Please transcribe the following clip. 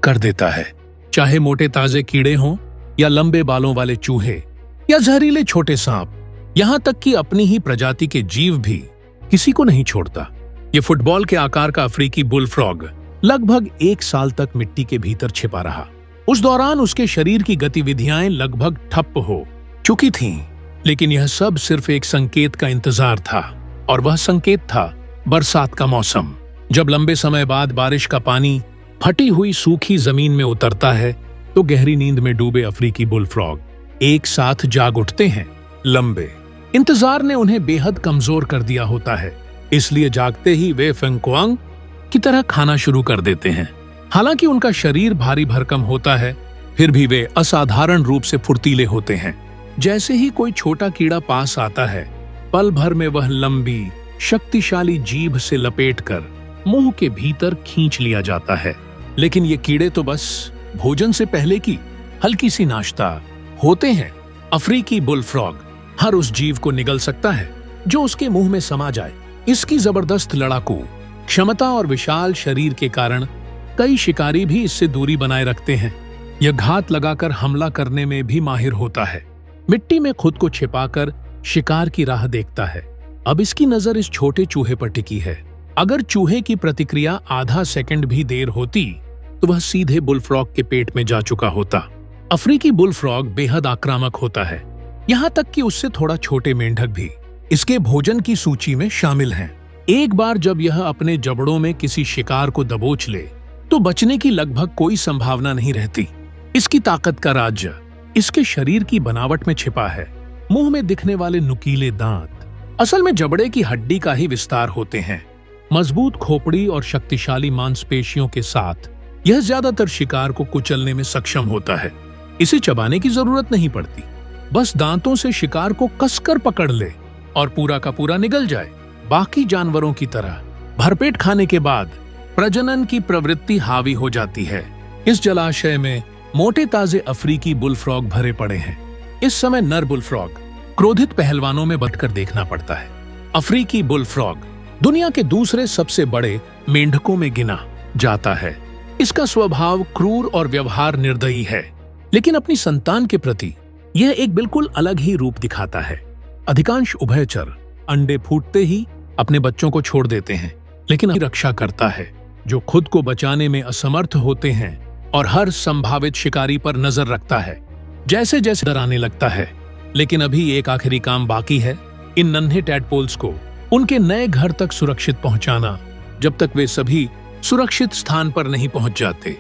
कर देता है। चाहे मोटे ताजे कीड़े हों या लंबे बालों वाले चूहे या जहरीले छोटे सांप, यहाँ तक कि अपनी ही प्रजाति के जीव भी किसी को नहीं छोड़ता। ये फुटबॉल के आकार का अफ्रीकी बुलफ्रॉग लगभग 1 साल तक मिट्टी के भीतर छिपा रहा। उस दौरान उसके शरीर की गतिविधियां लगभग ठप्प हो चुकी थीं, लेकिन यह सब सिर्फ एक संकेत का इंतजार था, और वह संकेत था बरसात का मौसम। जब लंबे समय बाद बारिश का पानी फटी हुई सूखी जमीन में उतरता है तो गहरी नींद में डूबे अफ्रीकी बुलफ्रॉग एक साथ जाग उठते हैं। लंबे इंतजार ने उन्हें बेहद कमजोर कर दिया होता है, इसलिए जागते ही वे फेंगकुआंग की तरह खाना शुरू कर देते हैं। हालांकि उनका शरीर भारी भरकम होता है, फिर भी वे असाधारण रूप से फुर्तीले होते हैं। जैसे ही कोई छोटा कीड़ा पास आता है, पल भर में वह लंबी शक्तिशाली जीभ से लपेटकर मुंह के भीतर खींच लिया जाता है। लेकिन ये कीड़े तो बस भोजन से पहले की हल्की सी नाश्ता होते हैं। अफ्रीकी बुलफ्रॉग हर उस जीव को निगल सकता है जो उसके मुंह में समा जाए। इसकी जबरदस्त लड़ाकू क्षमता और विशाल शरीर के कारण कई शिकारी भी इससे दूरी बनाए रखते हैं। यह घात लगाकर हमला करने में भी माहिर होता है। मिट्टी में खुद को छिपाकर शिकार की राह देखता है। अब इसकी नजर इस छोटे चूहे पर टिकी है। अगर चूहे की प्रतिक्रिया आधा सेकंड भी देर होती तो वह सीधे बुलफ्रॉग के पेट में जा चुका होता। अफ्रीकी बुलफ्रॉग बेहद आक्रामक होता है, यहाँ तक कि उससे थोड़ा छोटे मेंढक भी इसके भोजन की सूची में शामिल हैं। एक बार जब यह अपने जबड़ों में किसी शिकार को दबोच ले तो बचने की लगभग कोई संभावना नहीं रहती। इसकी ताकत का राज इसके शरीर की बनावट में छिपा है। मुंह में दिखने वाले नुकीले दांत असल में जबड़े की हड्डी का ही विस्तार होते हैं। मजबूत खोपड़ी और शक्तिशाली मांसपेशियों के साथ यह ज्यादातर शिकार को कुचलने में सक्षम होता है। इसे चबाने की जरूरत नहीं पड़ती, बस दांतों से शिकार को कसकर पकड़ ले और पूरा का पूरा निगल जाए। बाकी जानवरों की तरह भरपेट खाने के बाद प्रजनन की प्रवृत्ति हावी हो जाती है। इस जलाशय में मोटे ताजे अफ्रीकी बुलफ्रॉग भरे पड़े हैं। इस समय नर बुलफ्रॉग क्रोधित पहलवानों में बंटकर देखना पड़ता है। अफ्रीकी बुलफ्रॉग दुनिया के दूसरे सबसे बड़े मेंढकों में गिना जाता है। इसका स्वभाव क्रूर और व्यवहार निर्दयी है, लेकिन अपनी संतान के प्रति यह एक बिल्कुल अलग ही रूप दिखाता है। अधिकांश उभयचर अंडे फूटते ही अपने बच्चों को छोड़ देते हैं, लेकिन रक्षा करता है जो खुद को बचाने में असमर्थ होते हैं और हर संभावित शिकारी पर नजर रखता है। जैसे जैसे डर आने लगता है, लेकिन अभी एक आखिरी काम बाकी है, इन नन्हे टैडपोल्स को उनके नए घर तक सुरक्षित पहुंचाना, जब तक वे सभी सुरक्षित स्थान पर नहीं पहुंच जाते।